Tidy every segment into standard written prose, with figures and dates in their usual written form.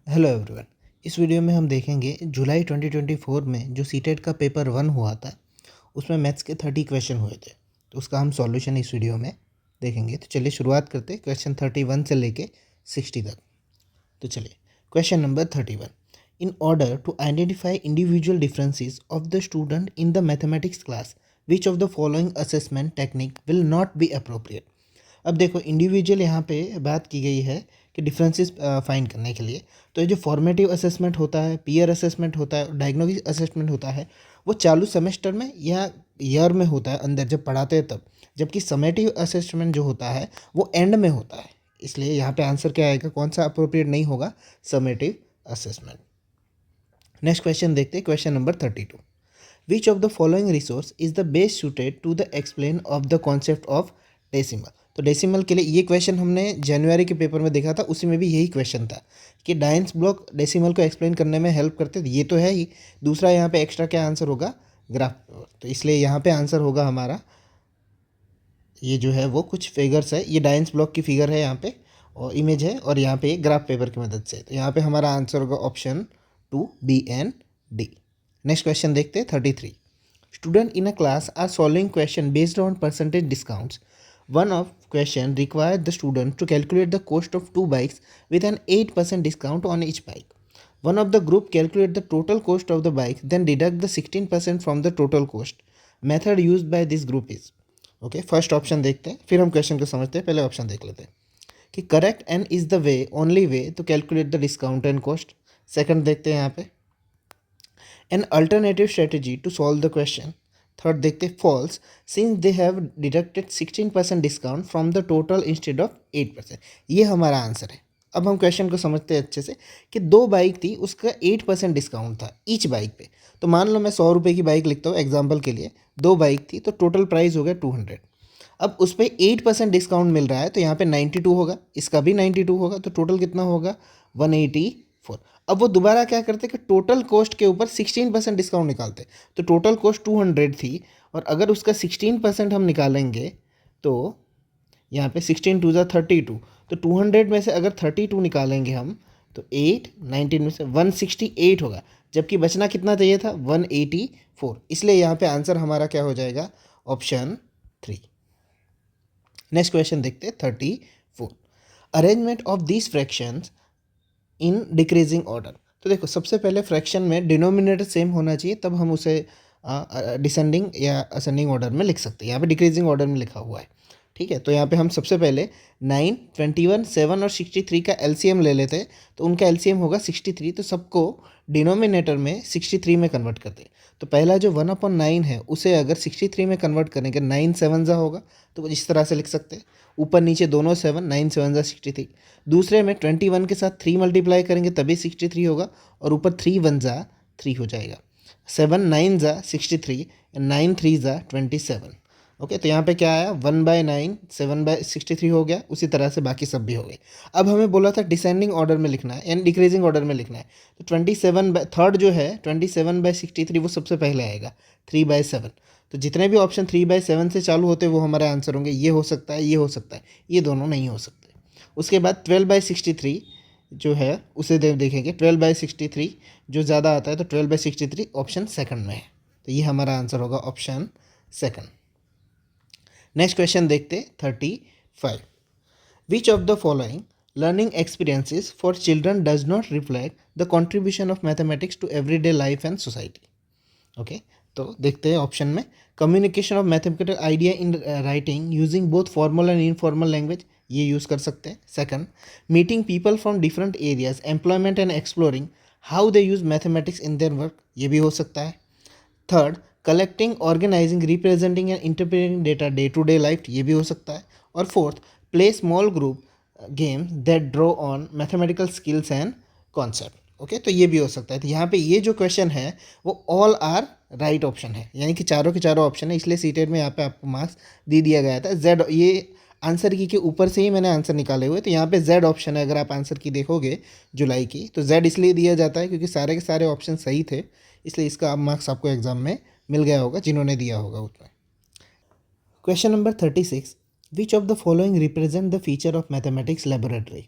Hello everyone. इस video में हम देखेंगे जुलाई 2024 में जो सीटेट का पेपर 1 हुआ था उसमें मैथ्स के 30 क्वेश्चन हुए थे। तो उसका हम सॉल्यूशन इस वीडियो में देखेंगे। तो चलिए शुरुआत करते हैं क्वेश्चन 31 से लेके 60 तक। तो चलिए question number 31। In order to identify individual differences of the student in the mathematics class which of the following assessment technique will not be appropriate. अब देखो इंडिविजुअल यहाँ पे बात की गई है कि डिफरेंसेस फाइंड करने के लिए। तो ये जो फॉर्मेटिव असेसमेंट होता है, पीयर असेसमेंट होता है, डायग्नोस्टिक असेसमेंट होता है, वो चालू सेमेस्टर में या ईयर में होता है अंदर जब पढ़ाते हैं तब। जबकि समेटिव असेसमेंट जो होता है वो एंड में होता है। इसलिए यहाँ पे आंसर क्या आएगा, कौन सा अप्रोप्रिएट नहीं होगा, समेटिव असेसमेंट। नेक्स्ट क्वेश्चन देखते हैं, question number 32। Which of the following resource is the best suited to the explain of the concept of decimal. तो डेसिमल के लिए ये क्वेश्चन हमने जनवरी के पेपर में देखा था, उसी में भी यही क्वेश्चन था कि डायंस ब्लॉक डेसिमल को एक्सप्लेन करने में हेल्प करते थे। ये तो है ही, दूसरा यहाँ पे एक्स्ट्रा क्या आंसर होगा, ग्राफ। तो इसलिए यहाँ पे आंसर होगा हमारा, ये जो है वो कुछ फिगर्स है, ये डायंस ब्लॉक की फिगर है यहाँ पे और इमेज है, और यहाँ पे ग्राफ पेपर की मदद से। तो यहाँ पे हमारा आंसर होगा option 2 B and D. Next question देखते हैं 33। Student in a class are solving question based on percentage discounts. One of question required the student to calculate the cost of two bikes with an 8% discount on each bike. One of the group calculate the total cost of the bike, then deduct the 16% from the total cost. Method used by this group is. Okay, first option देखते हैं फिर हम question को समझते हैं। पहले option देख लेते हैं कि correct and is the way only way to calculate the discount and cost. Second देखते हैं यहाँ पे an alternative strategy to solve the question. Third देखते false since they have deducted 16% discount from the total instead of 8%। ये हमारा answer है। अब हम क्वेश्चन को समझते हैं अच्छे से कि दो बाइक थी, उसका 8% डिस्काउंट था ईच बाइक पे। तो मान लो मैं 100 रुपये की बाइक लिखता हूँ एग्जाम्पल के लिए, दो बाइक थी तो टोटल प्राइस हो गया 200। अब उस पर 8% डिस्काउंट मिल रहा है तो यहाँ पे 92 होगा, इसका भी 92 होगा, तो टोटल कितना होगा 184। अब वो दोबारा क्या करते कि टोटल कॉस्ट के ऊपर 16% डिस्काउंट निकालते। तो टोटल कॉस्ट 200 थी और अगर उसका 16% हम निकालेंगे तो यहाँ पे 16 टू ज़ा 32, तो 200 में से अगर 32 निकालेंगे हम तो 8 19 में से 168 होगा, जबकि बचना कितना चाहिए था 184। इसलिए यहाँ पे आंसर हमारा क्या हो जाएगा, ऑप्शन 3। नेक्स्ट क्वेश्चन देखते हैं 34। Arrangement of these fractions in decreasing order. तो देखो सबसे पहले फ्रैक्शन में डिनोमिनेटर सेम होना चाहिए, तब हम उसे डिसेंडिंग या असेंडिंग ऑर्डर में लिख सकते हैं। यहाँ पे डिक्रीजिंग ऑर्डर में लिखा हुआ है, ठीक है। तो यहाँ पे हम सबसे पहले 9, 21, 7 और 63 का एलसीएम ले लेते हैं। तो उनका एलसीएम होगा 63, तो सबको डिनोमिनेटर में 63 में कन्वर्ट करते हैं। तो पहला जो 1/9 है उसे अगर 63 में कन्वर्ट करेंगे 9 7 जा होगा, तो इस तरह से लिख सकते हैं, ऊपर नीचे दोनों 7, 9 7 जा 63। दूसरे में 21 के साथ 3 मल्टीप्लाई करेंगे तभी 63 होगा, और ऊपर 3 1 जा 3 हो जाएगा। 7 9 जा 63, 9 3 जा 27। ओके, तो यहाँ पे क्या आया 1/9 7/63 हो गया। उसी तरह से बाकी सब भी हो गए। अब हमें बोला था डिसेंडिंग ऑर्डर में लिखना है यानी डिक्रीजिंग ऑर्डर में लिखना है। तो 27/3 जो है 27/63 वो सबसे पहले आएगा 3/7। तो जितने भी ऑप्शन 3/7 से चालू होते हैं वो हमारे आंसर होंगे। ये हो सकता है, ये हो सकता है, ये दोनों नहीं हो सकते। उसके बाद 12/63 जो है उसे देखेंगे। 12/63 जो ज़्यादा आता है, तो 12/63 ऑप्शन सेकंड में है। तो ये हमारा आंसर होगा ऑप्शन सेकंड। नेक्स्ट क्वेश्चन देखते 35। Which of the following learning experiences for children does not reflect the contribution of mathematics to everyday life and society. Okay, तो देखते हैं ऑप्शन में communication of mathematical idea in writing using both formal and informal language, ये use कर सकते हैं। Second, meeting people from different areas, employment and exploring how they use mathematics in their work, ये भी हो सकता है। Third, collecting, organising, representing and interpreting data day to day life, ये भी हो सकता है। और fourth, play small group games that draw on mathematical skills and concept. Okay, तो ये भी हो सकता है। तो यहाँ पे ये जो क्वेश्चन है वो ऑल आर राइट ऑप्शन है, यानी कि चारों के चारों ऑप्शन है। इसलिए सीटेड में यहाँ पे आपको मार्क्स दे दिया गया था। जेड, ये आंसर की के ऊपर से ही मैंने आंसर निकाले हुए, तो यहाँ पे जेड ऑप्शन है। अगर आप आंसर की देखोगे जुलाई की, तो जेड इसलिए दिया जाता है क्योंकि सारे के सारे ऑप्शन सही थे, इसलिए इसका आप मार्क्स आपको एग्जाम में मिल गया होगा जिन्होंने दिया होगा उसमें। Question number 36। Which of the following represent the feature of mathematics laboratory.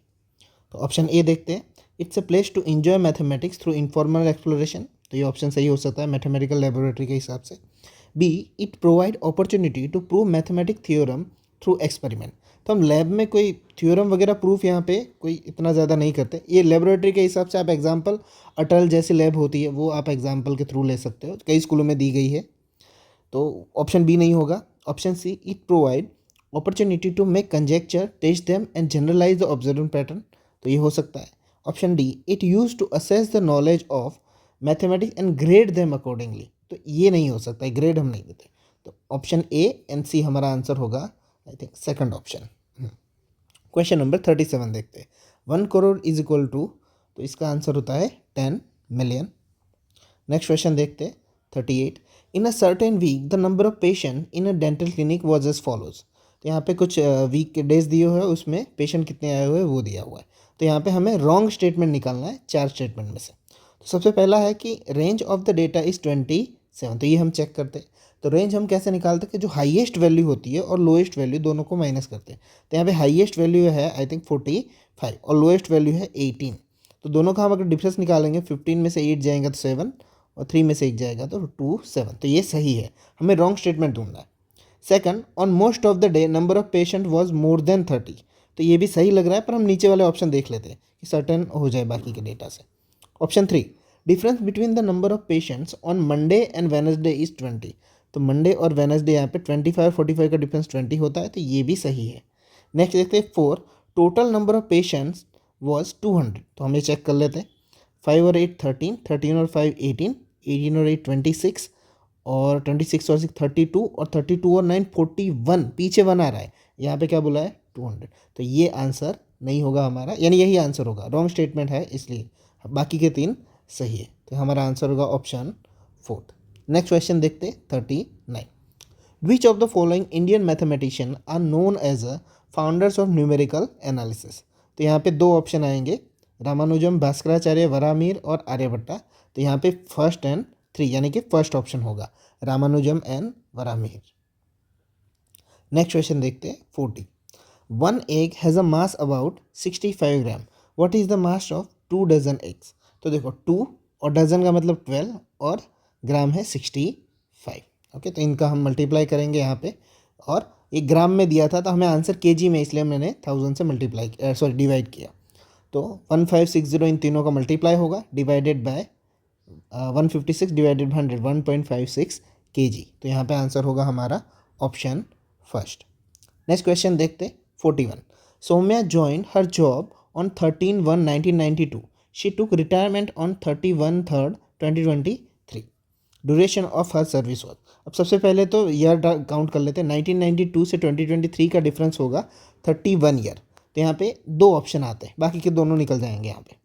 तो ऑप्शन ए देखते हैं, it's a place to enjoy mathematics through informal exploration, तो ये ऑप्शन सही हो सकता है मैथमेटिकल लेबोरेटरी के हिसाब से। B, it provide opportunity to prove mathematic theorem through experiment, तो हम लैब में कोई थ्योरम वगैरह प्रूफ यहाँ पे कोई इतना ज़्यादा नहीं करते, ये लेबोरेटरी के हिसाब से आप एग्जांपल अटल जैसी लैब होती है वो आप एग्जांपल के थ्रू ले सकते हो, कई स्कूलों में दी गई है, तो ऑप्शन बी नहीं होगा। Option C, it provide opportunity to make conjecture, test them and generalise the observe pattern, तो ये हो सकता है। Option D, it use to assess the knowledge of mathematics and grade them accordingly, तो ये नहीं हो सकता है, ग्रेड हम नहीं देते, तो ऑप्शन ए एंड सी हमारा आंसर होगा, I think second option. Question number 37 देखते हैं। 1 करोड़ इज इक्वल टू, तो इसका आंसर होता है 10 मिलियन। नेक्स्ट क्वेश्चन देखते हैं 38। In a certain week the number of patient in a dental clinic was as follows, तो यहाँ पे कुछ वीक के डेज दिए हुए हैं, उसमें पेशेंट कितने आए हुए हैं वो दिया हुआ है, तो यहाँ पे हमें रॉन्ग स्टेटमेंट निकालना है 4 स्टेटमेंट में से। तो सबसे पहला है कि range of the data is 27, तो ये हम चेक करते हैं। तो रेंज हम कैसे निकालते हैं कि जो हाईएस्ट वैल्यू होती है और लोएस्ट वैल्यू दोनों को माइनस करते हैं, तो यहाँ पे हाईएस्ट वैल्यू है आई थिंक 45 और लोएस्ट वैल्यू है 18, तो दोनों का हम अगर डिफरेंस निकालेंगे 15 में से 8 जाएगा तो 7 और 3 में से 1 जाएगा तो 2 7, तो ये सही है, हमें रॉन्ग स्टेटमेंट ढूंढना है। Second, on most of the day number of patient was more than 30, तो ये भी सही लग रहा है, पर हम नीचे वाले ऑप्शन देख लेते हैं कि सर्टेन हो जाए बाकी के डेटा से। Option 3, difference between the number of patients on Monday and Wednesday is 20, तो मंडे और वेनसडे यहाँ पे 25 और 45 का डिफरेंस 20 होता है, तो ये भी सही है। नेक्स्ट देखते हैं 4, total number of patients was 200, तो हम ये चेक कर लेते हैं। 5 और 8 13, 13 और 5 18, 18 और 8 26 और 26 और 6 32 और 32 और 9 41, पीछे 1 आ रहा है, यहाँ पे क्या बोला है 200, तो ये आंसर नहीं होगा हमारा, यानी यही आंसर होगा, रॉन्ग स्टेटमेंट है इसलिए, बाकी के 3 सही है, तो हमारा आंसर होगा ऑप्शन 4। नेक्स्ट क्वेश्चन देखते 39। Which of the following Indian mathematician are known as a founders of numerical analysis, तो यहाँ पे 2 ऑप्शन आएंगे, रामानुजम, भास्कराचार्य, वरामीर और आर्यभट्टा, तो यहाँ पे फर्स्ट एंड 3 यानी कि फर्स्ट ऑप्शन होगा रामानुजम एंड वरामीर। नेक्स्ट क्वेश्चन देखते हैं 40। 1 egg has a mass about 65 gram, what is the mass of 2 dozen eggs, तो देखो 2 और डजन का मतलब 12 और ग्राम है 65, ओके, तो इनका हम मल्टीप्लाई करेंगे यहाँ पे, और ये ग्राम में दिया था तो हमें आंसर केजी में, इसलिए मैंने 1000 से मल्टीप्लाई डिवाइड किया, तो 1560 इन तीनों का मल्टीप्लाई होगा divided by 156 divided by 100, 1.56 kg, तो यहाँ पे आंसर होगा हमारा ऑप्शन फर्स्ट। नेक्स्ट क्वेश्चन देखते 41। Saumya joined her job on 13/1/1992, she took retirement on 31/3/2023, duration of her service was, अब सबसे पहले तो ईयर काउंट कर लेते हैं, 1992 से 2023 का डिफरेंस होगा 31 ईयर, तो यहाँ पे 2 ऑप्शन आते हैं, बाकी के दोनों निकल जाएंगे यहाँ पे।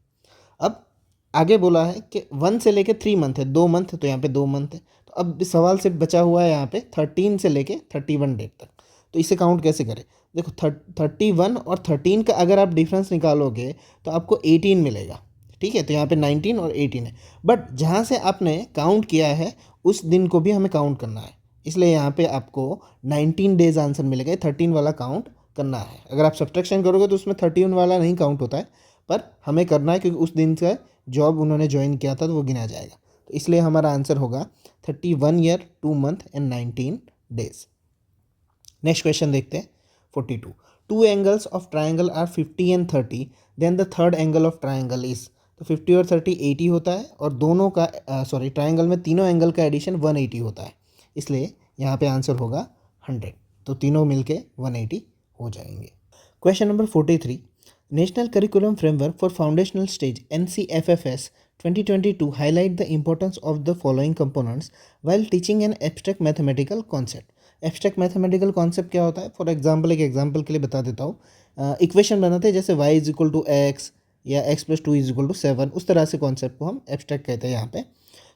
अब आगे बोला है कि 1 से लेके 3 मंथ है, 2 मंथ, तो यहाँ पे 2 मंथ है, तो अब सवाल सिर्फ बचा हुआ है यहाँ पे 13 से लेके 31 डेट तक, तो इसे काउंट कैसे करें, देखो 31 और 13 का अगर आप डिफरेंस निकालोगे तो आपको 18 मिलेगा, ठीक है, तो यहाँ पे 19 और 18 है, बट जहाँ से आपने काउंट किया है उस दिन को भी हमें काउंट करना है, इसलिए यहाँ पे आपको 19 डेज आंसर मिलेगा, 13 वाला काउंट करना है, अगर आप सब्ट्रैक्शन करोगे तो उसमें 31 वाला नहीं काउंट होता है, पर हमें करना है क्योंकि उस दिन का जॉब उन्होंने ज्वाइन किया था तो वो गिना जाएगा, तो इसलिए हमारा आंसर होगा 31 year 2 month and 19 days. Next question देखते हैं 42। 2 angles of triangle are 50 and 30, then the third angle of triangle is, तो 50 और 30 80 होता है, और दोनों का ट्राइंगल में तीनों एंगल का एडिशन 180 होता है, इसलिए यहाँ पे आंसर होगा 100, तो तीनों मिलके 180 हो जाएंगे। Question number 43। National curriculum framework for foundational stage NCFFS 2022 highlight the importance of the following components while teaching an abstract mathematical concept। Abstract mathematical concept क्या होता है, फॉर एग्जांपल एक एग्जांपल के लिए बता देता हूँ, इक्वेशन बनाते हैं जैसे y = x या x + 2 = 7, उस तरह से कॉन्सेप्ट को हम एब्स्ट्रैक्ट कहते हैं यहाँ पे,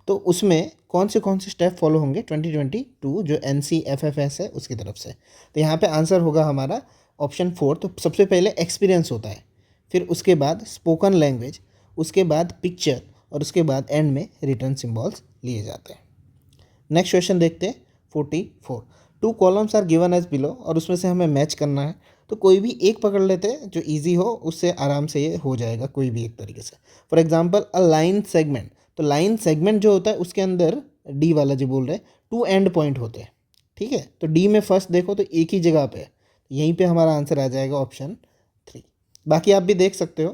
तो उसमें कौन से स्टेप फॉलो होंगे 2022 जो NCFFS है उसकी तरफ से, तो यहाँ पे आंसर होगा हमारा ऑप्शन 4। तो सबसे पहले एक्सपीरियंस होता है, फिर उसके बाद स्पोकन लैंग्वेज, उसके बाद पिक्चर, और उसके बाद एंड में रिटर्न सिम्बॉल्स लिए जाते हैं। नेक्स्ट क्वेश्चन देखते हैं 44। 2 columns are given as below, और उसमें से हमें मैच करना है, तो कोई भी एक पकड़ लेते हैं जो इजी हो, उससे आराम से ये हो जाएगा कोई भी एक तरीके से। For example a line segment, तो लाइन सेगमेंट जो होता है उसके अंदर डी वाला जो बोल रहे हैं 2 एंड पॉइंट होते हैं, ठीक है। तो डी में फर्स्ट देखो तो एक ही जगह पे है, यहीं पे हमारा आंसर आ जाएगा ऑप्शन 3। बाकी आप भी देख सकते हो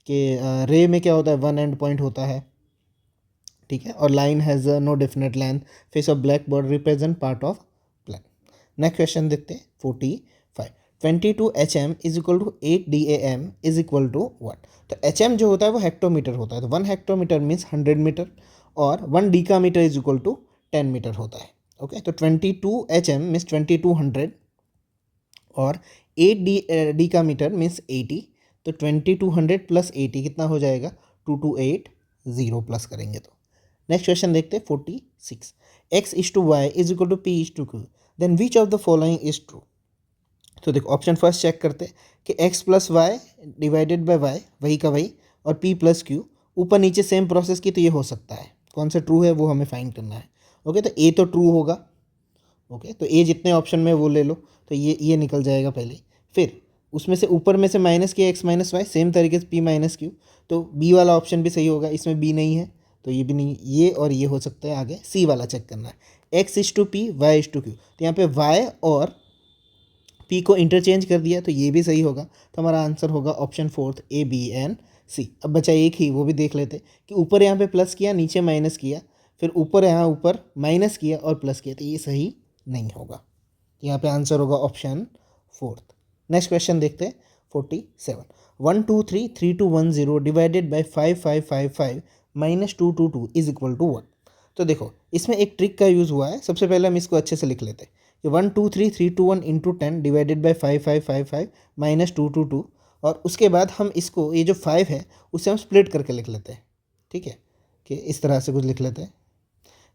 कि रे में क्या होता है, 1 एंड पॉइंट होता है, ठीक है। और line has no definite length, face of black board represent part of plan. Next question देखते हैं 45। 22 HM is equal to 8 DAM is equal to what. तो HM जो होता है वो हेक्टोमीटर होता है, तो 1 हेक्टोमीटर मीन्स 100 मीटर और 1 डीकामीटर इज इक्वल टू 10 मीटर होता है। ओके, तो 22 HM मीन्स 2200 और 8 डीकामीटर मीन्स 80, तो 2200 प्लस 80 कितना हो जाएगा, 2280 प्लस करेंगे तो। नेक्स्ट क्वेश्चन देखते हैं 46। x is to y is equal to p is to q, then which of the following is true. तो देखो ऑप्शन फर्स्ट चेक करते हैं कि x plus y divided by y वही का वही और p प्लस क्यू ऊपर नीचे सेम प्रोसेस की, तो ये हो सकता है। कौन सा ट्रू है वो हमें फाइंड करना है। ओके, तो a तो ट्रू होगा। ओके, तो a जितने ऑप्शन में वो ले लो, तो ये निकल जाएगा पहले। फिर उसमें से ऊपर में से माइनस किया x माइनस वाई, सेम तरीके से p माइनस क्यू, तो b वाला ऑप्शन भी सही होगा, इसमें b नहीं है तो ये भी नहीं, ये और ये हो सकता है। आगे c वाला चेक करना है, x is to p y is to q, तो यहाँ पे y और p को इंटरचेंज कर दिया तो ये भी सही होगा। तो हमारा आंसर होगा option fourth A B and C। अब बचा एक ही, वो भी देख लेते कि ऊपर यहाँ पे प्लस किया नीचे माइनस किया, फिर ऊपर यहाँ ऊपर माइनस किया और प्लस किया, तो ये सही नहीं होगा। यहाँ पे आंसर होगा ऑप्शन फोर्थ। नेक्स्ट क्वेश्चन देखते हैं 47। 1 2 3 3 2 1 0 divided by 5 5 5 5 minus 2 2 2 is equal to 1। तो देखो इसमें एक ट्रिक का यूज़ हुआ है। सबसे पहले हम इसको अच्छे से लिख लेते हैं कि 1 2 3 3 2 1 इंटू 10 डिवाइडेड बाई 5 5 5 5 माइनस 2 2 2, और उसके बाद हम इसको ये जो 5 है उसे हम स्प्लिट करके लिख लेते हैं, ठीक है। कि इस तरह से कुछ लिख लेते हैं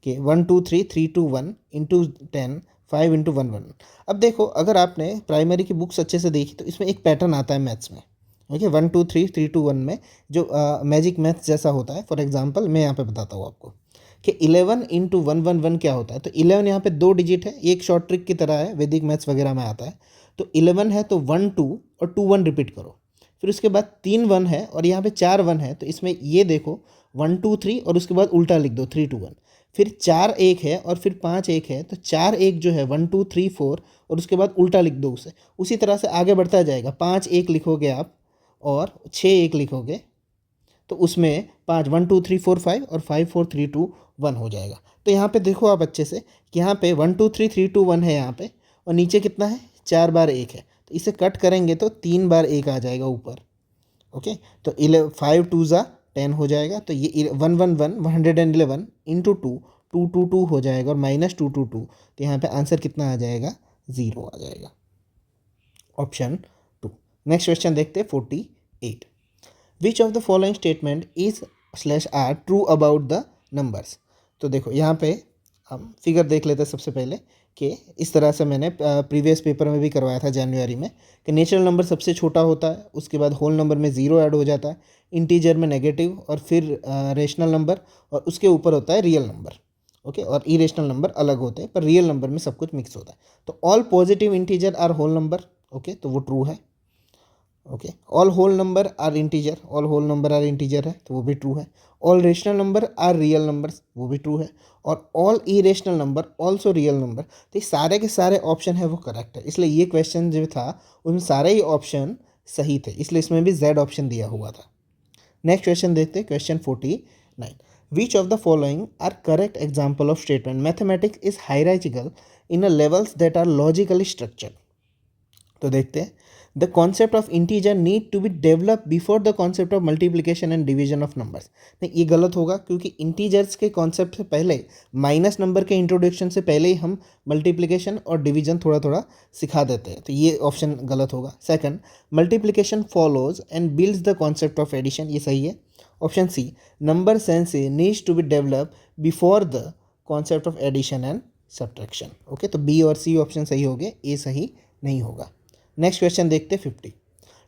कि 1 2 3 3 2 1 इंटू 10 5 इंटू 1 1। अब देखो अगर आपने प्राइमरी की बुक्स अच्छे से देखी तो इसमें एक पैटर्न आता है मैथ्स में, ओके। 1 2 3 3 2 1 में जो मैजिक मैथ्स जैसा होता है। फॉर एग्जांपल मैं यहाँ पे बताता हूँ आपको कि 11 इंटू 1 1 1 क्या होता है। तो 11 यहाँ पे 2 डिजिट है, ये एक शॉर्ट ट्रिक की तरह है, वैदिक मैथ्स वगैरह में आता है। तो 11 है तो 1 2 और 2 1 रिपीट करो, फिर उसके बाद 3 1 है और यहाँ पे 4 1 है, तो इसमें ये देखो 1 2 3 और उसके बाद उल्टा लिख दो 3 2 1, फिर 4 1 है और फिर 5 1 है, तो 4 1 जो है 1 2 3 4 और उसके बाद उल्टा लिख दो उसे। उसी तरह से आगे बढ़ता जाएगा, 5 1 लिखोगे आप और 6 1 लिखोगे, तो उसमें 5 1 2 3 4 5 और 5 4 3 2 1 हो जाएगा। तो यहाँ पे देखो आप अच्छे से कि यहाँ पे 1 2 3 3 2 1 है यहाँ पे, और नीचे कितना है 4 बार 1 है, तो इसे कट करेंगे तो 3 बार 1 आ जाएगा ऊपर। ओके, तो 5 2 ज़ा 10 हो जाएगा, तो ये 1 1 1 111 इंटू 2 2 2 2 हो जाएगा और माइनस 2 2 2, तो यहाँ पे आंसर कितना आ जाएगा, 0 आ जाएगा, ऑप्शन 2। नेक्स्ट क्वेश्चन देखते हैं 48। Which of the following statement is slash are true about the numbers. तो देखो यहाँ पे हम फिगर देख लेते हैं सबसे पहले कि इस तरह से मैंने प्रीवियस पेपर में भी करवाया था जनवरी में कि नेचुरल नंबर सबसे छोटा होता है, उसके बाद होल नंबर में 0 ऐड हो जाता है, इंटीजर में नेगेटिव और फिर रेशनल नंबर और उसके ऊपर होता है रियल नंबर। ओके, और इरेशनल नंबर अलग होते हैं पर रियल नंबर में सब कुछ मिक्स होता है। तो all positive integer are whole number, okay, तो वो ट्रू है। Okay, all whole number are integer, all whole number are integer है तो वो भी ट्रू है। All rational number are real numbers, वो भी ट्रू है। और all irrational number also real number, तो ये सारे के सारे ऑप्शन है वो करेक्ट है। इसलिए ये क्वेश्चन जो था उनमें सारे ही ऑप्शन सही थे, इसलिए इसमें भी जेड ऑप्शन दिया हुआ था। नेक्स्ट क्वेश्चन देखते हैं question 49। Which of the following are correct example of statement mathematics is hierarchical in a levels that are logically structured. तो देखते हैं the concept of integer need to be develop before the concept of multiplication and division of numbers. नहीं, ये गलत होगा क्योंकि integers के concept से पहले, माइनस नंबर के इंट्रोडक्शन से पहले ही हम मल्टीप्लिकेशन और डिवीजन थोड़ा थोड़ा सिखा देते हैं, तो ये ऑप्शन गलत होगा। Second, multiplication follows and builds the concept of addition, ये सही है। Option C, number sense needs to be develop before the concept of addition and subtraction. Okay, तो बी और सी ऑप्शन सही हो गए, ए सही नहीं होगा। नेक्स्ट क्वेश्चन देखते हैं 50।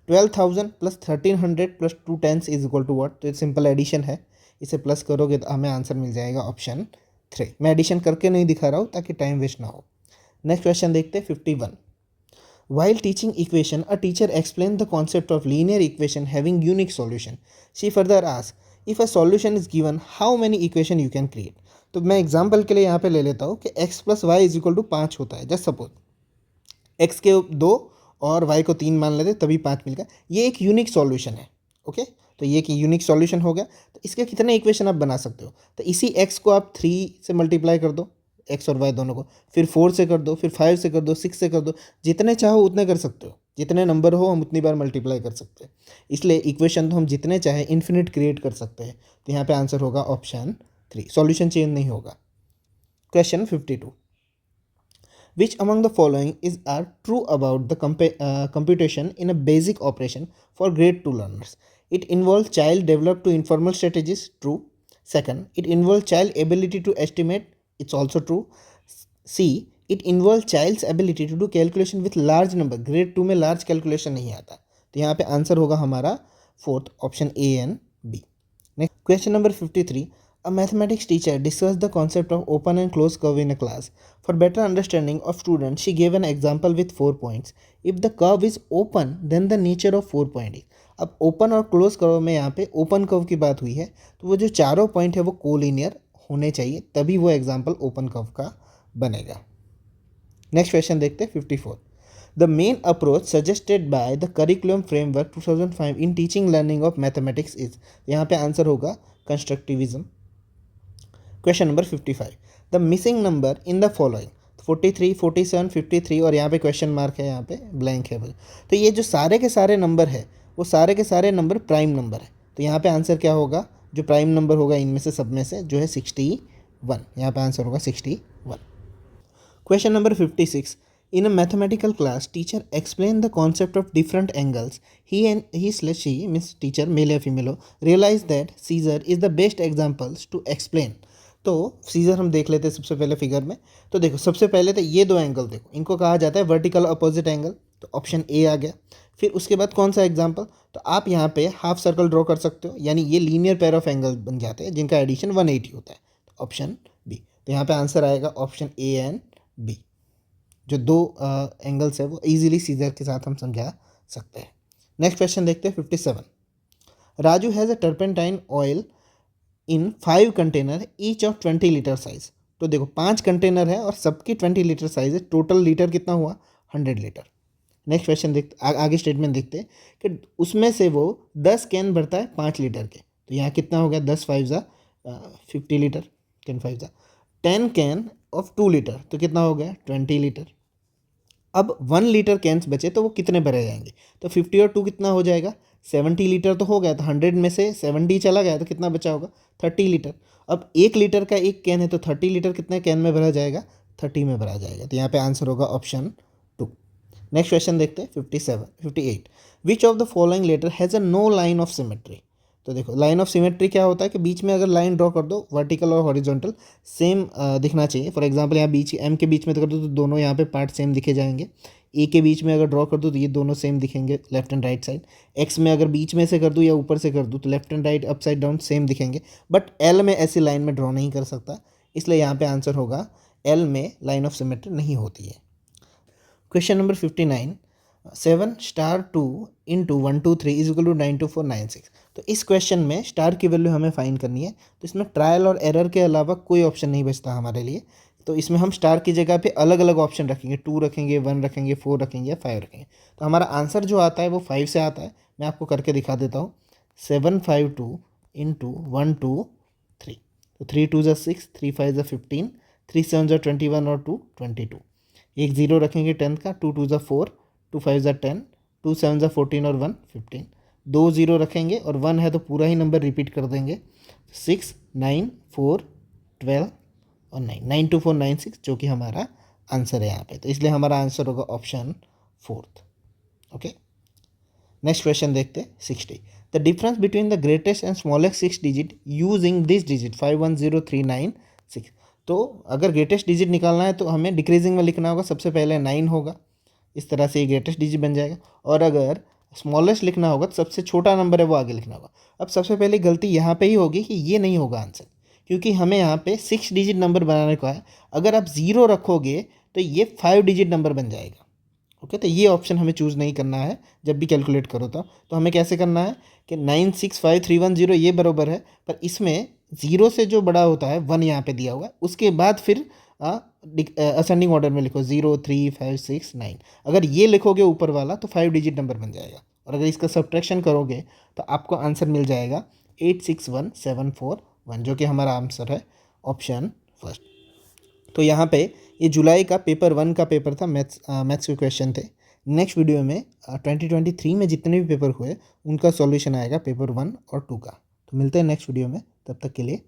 12,000 plus 1300 plus 2 tens is equal to what. तो ये सिंपल एडिशन है, इसे प्लस करोगे तो हमें आंसर मिल जाएगा ऑप्शन 3। मैं एडिशन करके नहीं दिखा रहा हूँ ताकि टाइम वेस्ट ना हो। नेक्स्ट क्वेश्चन देखते हैं 51। While teaching equation, a teacher explained the concept of linear equation having unique solution. She further asked, if a solution is given, how many equation you can create? तो मैं example के लिए यहाँ पे ले लेता हूँ कि x plus y is equal to 5 होता है. जस्ट सपोज x के 2 और y को 3 मान लेते तभी 5 मिल गया. ये एक यूनिक सॉल्यूशन है. ओके तो ये एक यूनिक सॉल्यूशन हो गया. तो इसके कितने इक्वेशन आप बना सकते हो? तो इसी x को आप 3 से मल्टीप्लाई कर दो, x और y दोनों को, फिर 4 से कर दो, फिर 5 से कर दो, 6 से कर दो, जितने चाहो उतने कर सकते हो. जितने नंबर हो हम उतनी बार मल्टीप्लाई कर सकते हैं. इसलिए इक्वेशन तो हम जितने चाहे इन्फिनिट क्रिएट कर सकते हैं. तो यहाँ पे आंसर होगा ऑप्शन 3. सॉल्यूशन चेंज नहीं होगा. Question 52. Which among the following are true about the computation in a basic operation for grade 2 learners? It involves child developed to informal strategies. True. Second, it involves child ability to estimate. It's also true. C, it involves child's ability to do calculation with large number. grade 2 में large calculation नहीं आता. तो यहाँ पे answer होगा हमारा fourth option A and B. Next question number 53. A mathematics teacher discussed the concept of open and closed curve in a class. For better understanding of students, she gave an example with 4 points. If the curve is open, then the nature of 4 points is. अब open और close curve में यहाँ पे open curve की बात हुई है, तो वो जो चारों पॉइंट है वो कोलिनियर होने चाहिए, तभी वो एग्जाम्पल ओपन कर्व का बनेगा. नेक्स्ट क्वेश्चन देखते हैं 54. The main approach suggested by the curriculum framework 2005 in teaching learning of mathematics is. यहाँ पे आंसर होगा constructivism. Question number 55. The missing number in the following. 43, 47, 53 और यहाँ पे क्वेश्चन मार्क है, यहाँ पे ब्लैंक है. तो ये जो सारे के सारे नंबर है वो सारे के सारे नंबर प्राइम नंबर है. तो यहाँ पे आंसर क्या होगा? जो प्राइम नंबर होगा इनमें से सब में से जो है 61. यहाँ पे आंसर होगा 61. Question number 56. In a mathematical class, teacher explained the concept of different angles. He/she means teacher, male या female हो, realized that Caesar is the best examples to explain. तो सीजर हम देख लेते हैं सबसे पहले फिगर में. तो देखो सबसे पहले तो ये दो एंगल देखो, इनको कहा जाता है वर्टिकल अपोजिट एंगल. तो ऑप्शन ए आ गया. फिर उसके बाद कौन सा एग्जांपल? तो आप यहाँ पे हाफ सर्कल ड्रॉ कर सकते हो, यानी ये लीनियर पेयर ऑफ एंगल बन जाते हैं जिनका एडिशन 180 होता है. तो ऑप्शन बी. तो यहाँ पे आंसर आएगा ऑप्शन ए एंड बी. जो दो एंगल्स है वो इजीली सीजर के साथ हम समझा सकते हैं. नेक्स्ट क्वेश्चन देखते हैं 57. Raju has a turpentine oil in 5 container each of 20 litre size. तो देखो 5 कंटेनर है और सबकी 20 लीटर साइज है. टोटल लीटर कितना हुआ? 100 लीटर. नेक्स्ट क्वेश्चन देखते आगे स्टेटमेंट देखते हैं कि उसमें से वो 10 कैन भरता है 5 लीटर के. तो यहाँ कितना हो गया? 10 5 50 लीटर. 10 5 10 can of 2 litre. तो कितना हो गया? 20 लीटर. अब 1 लीटर कैंस बचे तो वो कितने भरे जाएंगे? तो 50 और 2 कितना हो जाएगा? 70 लीटर तो हो गया. तो 100 में से 70 चला गया तो कितना बचा होगा? 30 लीटर. अब 1 लीटर का एक कैन है तो 30 लीटर कितने कैन में भरा जाएगा? 30 में भरा जाएगा. तो यहाँ पे आंसर होगा ऑप्शन 2. नेक्स्ट क्वेश्चन देखते हैं 58. Which of the following letter has a no line of symmetry. तो देखो लाइन ऑफ सिमेट्री क्या होता है कि बीच में अगर लाइन ड्रॉ कर दो वर्टिकल और हॉरिजॉन्टल सेम दिखना चाहिए. फॉर एग्जांपल यहाँ बीच एम के बीच में कर दो तो दोनों यहाँ पे पार्ट सेम दिखे जाएंगे. ए के बीच में अगर ड्रॉ कर दो तो ये दोनों सेम दिखेंगे left and right side. X में अगर बीच में से कर दूँ या ऊपर से कर दूँ तो left and right up side down same दिखेंगे. बट एल में ऐसी लाइन में ड्रॉ नहीं कर सकता, इसलिए यहाँ पे आंसर होगा एल में लाइन ऑफ सिमेट्री नहीं होती है. Question number 59. 7 star 2 into 1 2 3 is equal to 9 2 4 9 6. तो इस क्वेश्चन में स्टार की वैल्यू हमें फाइंड करनी है. तो इसमें ट्रायल और एरर के अलावा कोई ऑप्शन नहीं बचता हमारे लिए. तो इसमें हम स्टार की जगह पे अलग अलग ऑप्शन रखेंगे. 2 रखेंगे, 1 रखेंगे, 4 रखेंगे या 5 रखेंगे. तो हमारा आंसर जो आता है वो 5 से आता है. मैं आपको करके दिखा देता हूँ. 7 5 2 इंटू 1 2 3. तो 3 2 6, 3 5 15, 3 7 21 और 2 22. एक जीरो रखेंगे 10 का. 2 2 4, 2 5 10, 2 7 14 और 1 15. 2 जीरो रखेंगे और 1 है तो पूरा ही नंबर रिपीट कर देंगे. 6 9 4 12 और 9 9 2 4 9 6 जो कि हमारा आंसर है यहाँ पे. तो इसलिए हमारा आंसर होगा ऑप्शन 4. ओके. नेक्स्ट क्वेश्चन देखते हैं 60. The difference between the greatest and smallest 6 digit using this digit 510396. तो अगर ग्रेटेस्ट डिजिट निकालना है तो हमें डिक्रीजिंग में लिखना होगा. सबसे पहले 9 होगा, इस तरह से ये ग्रेटेस्ट डिजिट बन जाएगा. और अगर स्मॉलेस्ट लिखना होगा तो सबसे छोटा नंबर है वो आगे लिखना होगा. अब सबसे पहली गलती यहाँ पे ही होगी कि ये नहीं होगा आंसर, क्योंकि हमें यहाँ पे 6 डिजिट नंबर बनाने को है. अगर आप 0 रखोगे तो ये 5 डिजिट नंबर बन जाएगा. ओके, तो ये ऑप्शन हमें चूज़ नहीं करना है जब भी कैलकुलेट करो। तो हमें कैसे करना है कि 965310 ये बराबर है, पर इसमें ज़ीरो से जो बड़ा होता है 1 यहाँ पे दिया हुआ है, उसके बाद फिर असेंडिंग ऑर्डर में लिखो 0 3 5 6 9। अगर ये लिखोगे ऊपर वाला तो 5 डिजिट नंबर बन जाएगा, और अगर इसका सब्ट्रैक्शन करोगे तो आपको आंसर मिल जाएगा 861741, जो कि हमारा आंसर है ऑप्शन फर्स्ट। तो यहाँ पे ये जुलाई का पेपर 1 का पेपर था, मैथ्स के क्वेश्चन थे। नेक्स्ट वीडियो में 2023 में जितने भी पेपर हुए उनका सॉल्यूशन आएगा पेपर 1 और 2 का। तो मिलते हैं नेक्स्ट वीडियो में, तब तक के लिए